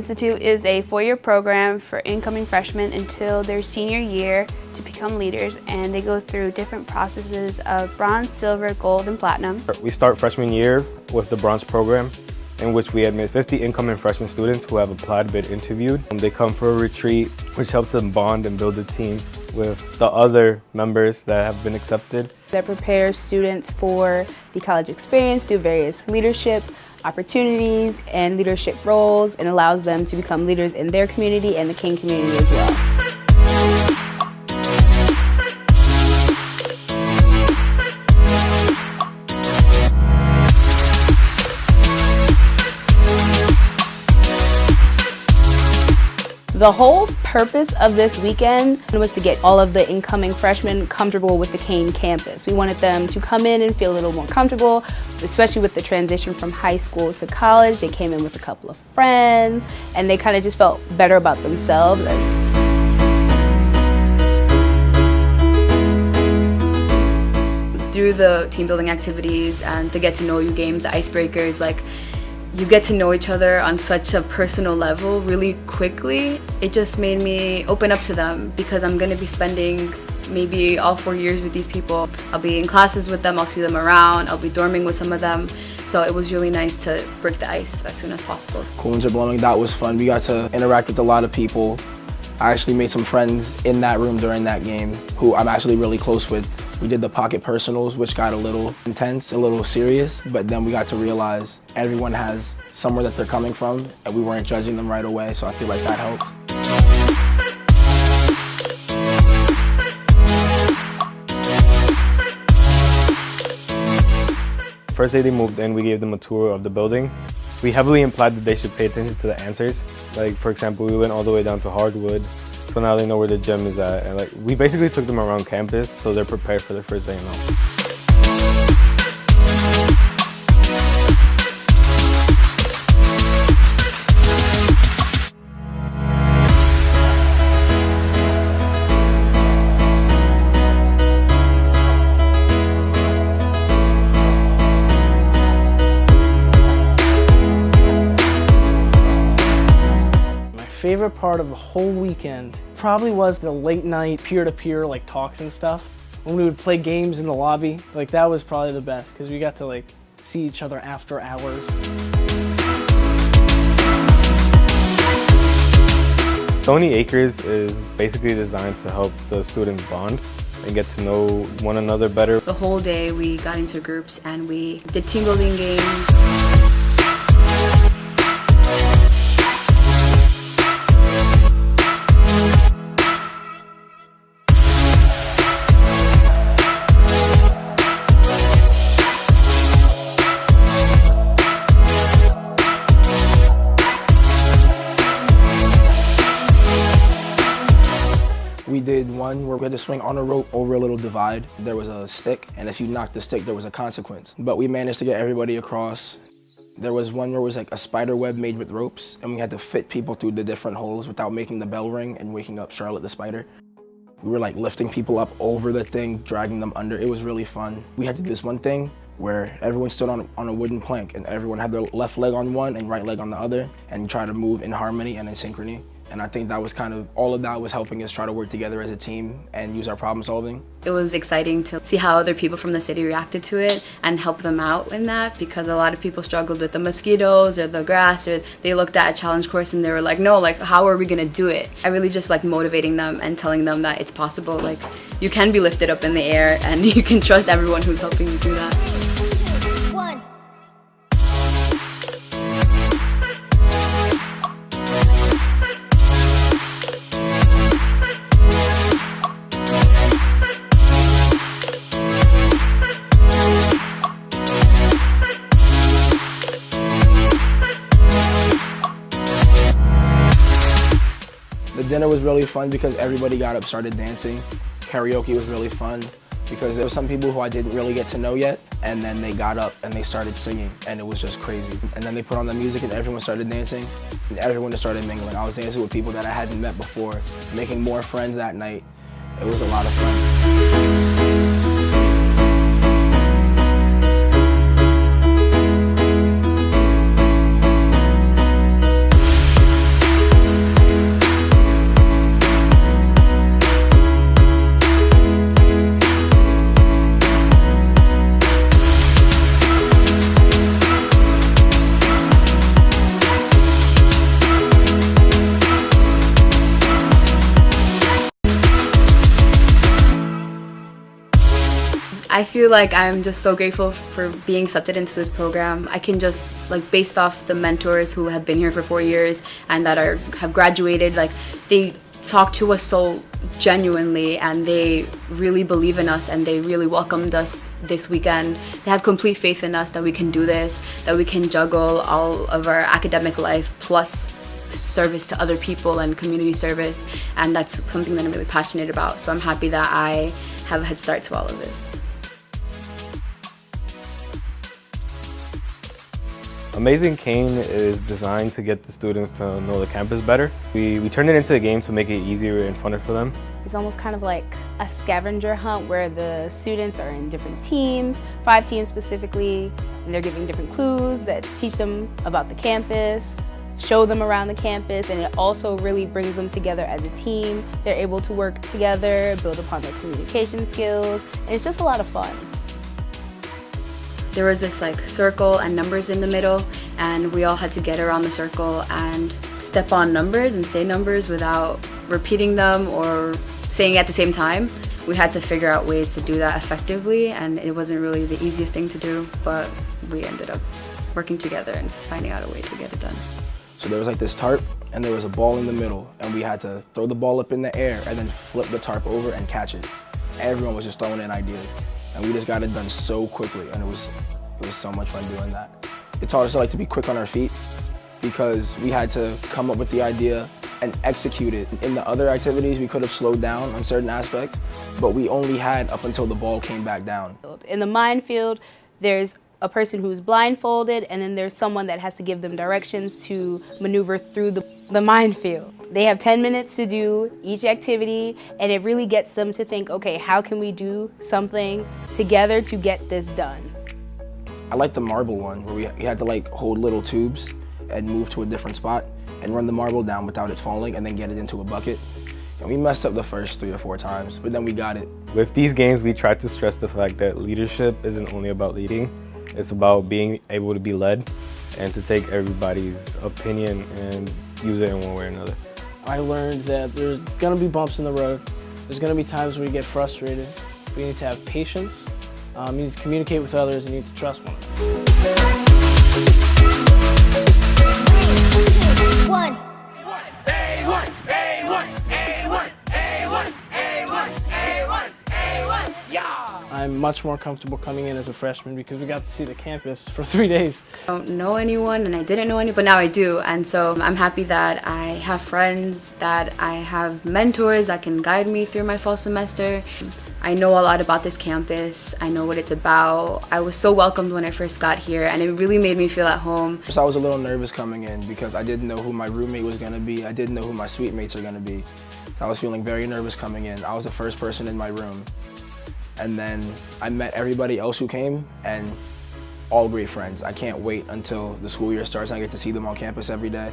Institute is a 4-year program for incoming freshmen until their senior year to become leaders, and they go through different processes of bronze, silver, gold, and platinum. We start freshman year with the bronze program, in which we admit 50 incoming freshman students who have applied but interviewed. They come for a retreat, which helps them bond and build a team with the other members that have been accepted. That prepares students for the college experience through various leadership opportunities and leadership roles, and allows them to become leaders in their community and the Kean community as well. The whole purpose of this weekend was to get all of the incoming freshmen comfortable with the Kean campus. We wanted them to come in and feel a little more comfortable, especially with the transition from high school to college. They came in with a couple of friends, and they kind of just felt better about themselves. Through the team building activities and the get to know you games, icebreakers, you get to know each other on such a personal level really quickly. It just made me open up to them, because I'm going to be spending maybe all 4 years with these people. I'll be in classes with them, I'll see them around, I'll be dorming with some of them. So it was really nice to break the ice as soon as possible. Coolings are blowing, that was fun. We got to interact with a lot of people. I actually made some friends in that room during that game who I'm actually really close with. We did the pocket personals, which got a little intense, a little serious, but then we got to realize everyone has somewhere that they're coming from, and we weren't judging them right away, so I feel like that helped. First day they moved in, we gave them a tour of the building. We heavily implied that they should pay attention to the answers. Like, for example, we went all the way down to Hardwood, so now they know where the gym is at. And we basically took them around campus so they're prepared for their first day in home. Favorite part of the whole weekend probably was the late night peer-to-peer talks and stuff. When we would play games in the lobby, that was probably the best, because we got to see each other after hours. Stony Acres is basically designed to help the students bond and get to know one another better. The whole day we got into groups and we did team building games. We did one where we had to swing on a rope over a little divide. There was a stick, and if you knocked the stick, there was a consequence. But we managed to get everybody across. There was one where it was a spider web made with ropes, and we had to fit people through the different holes without making the bell ring and waking up Charlotte the spider. We were lifting people up over the thing, dragging them under. It was really fun. We had to do this one thing where everyone stood on a wooden plank, and everyone had their left leg on one and right leg on the other, and try to move in harmony and in synchrony. And I think that was all of that was helping us try to work together as a team and use our problem solving. It was exciting to see how other people from the city reacted to it and help them out in that, because a lot of people struggled with the mosquitoes or the grass, or they looked at a challenge course and they were like, no, how are we gonna do it? I really just motivating them and telling them that it's possible. You can be lifted up in the air, and you can trust everyone who's helping you do that. The dinner was really fun because everybody got up, started dancing. Karaoke was really fun because there were some people who I didn't really get to know yet, and then they got up and they started singing, and it was just crazy. And then they put on the music and everyone started dancing, and everyone just started mingling. I was dancing with people that I hadn't met before, making more friends that night. It was a lot of fun. I feel like I'm just so grateful for being accepted into this program. I can just, like, based off the mentors who have been here for 4 years and that have graduated, like, they talk to us so genuinely and they really believe in us and they really welcomed us this weekend. They have complete faith in us that we can do this, that we can juggle all of our academic life plus service to other people and community service, and that's something that I'm really passionate about. So I'm happy that I have a head start to all of this. Amazing Kean is designed to get the students to know the campus better. We turned it into a game to make it easier and funner for them. It's almost kind of like a scavenger hunt where the students are in different teams, 5 teams specifically, and they're giving different clues that teach them about the campus, show them around the campus, and it also really brings them together as a team. They're able to work together, build upon their communication skills, and it's just a lot of fun. There was this like circle and numbers in the middle, and we all had to get around the circle and step on numbers and say numbers without repeating them or saying it at the same time. We had to figure out ways to do that effectively, and it wasn't really the easiest thing to do, but we ended up working together and finding out a way to get it done. So there was like this tarp and there was a ball in the middle, and we had to throw the ball up in the air and then flip the tarp over and catch it. Everyone was just throwing in ideas, and we just got it done so quickly, and it was so much fun doing that. It taught us to be quick on our feet, because we had to come up with the idea and execute it. In the other activities, we could have slowed down on certain aspects, but we only had up until the ball came back down. In the minefield, there's a person who's blindfolded, and then there's someone that has to give them directions to maneuver through the minefield. They have 10 minutes to do each activity, and it really gets them to think, okay, how can we do something together to get this done? I like the marble one, where we had to hold little tubes and move to a different spot and run the marble down without it falling and then get it into a bucket. And we messed up the first 3 or 4 times, but then we got it. With these games, we tried to stress the fact that leadership isn't only about leading. It's about being able to be led and to take everybody's opinion and use it in one way or another. I learned that there's going to be bumps in the road. There's going to be times where you get frustrated. We need to have patience. You need to communicate with others, and you need to trust one another. I'm much more comfortable coming in as a freshman because we got to see the campus for 3 days. I don't know anyone, and I didn't know anyone, but now I do. And so I'm happy that I have friends, that I have mentors that can guide me through my fall semester. I know a lot about this campus. I know what it's about. I was so welcomed when I first got here, and it really made me feel at home. So I was a little nervous coming in because I didn't know who my roommate was going to be. I didn't know who my suite mates are going to be. I was feeling very nervous coming in. I was the first person in my room. And then I met everybody else who came, and all great friends. I can't wait until the school year starts and I get to see them on campus every day.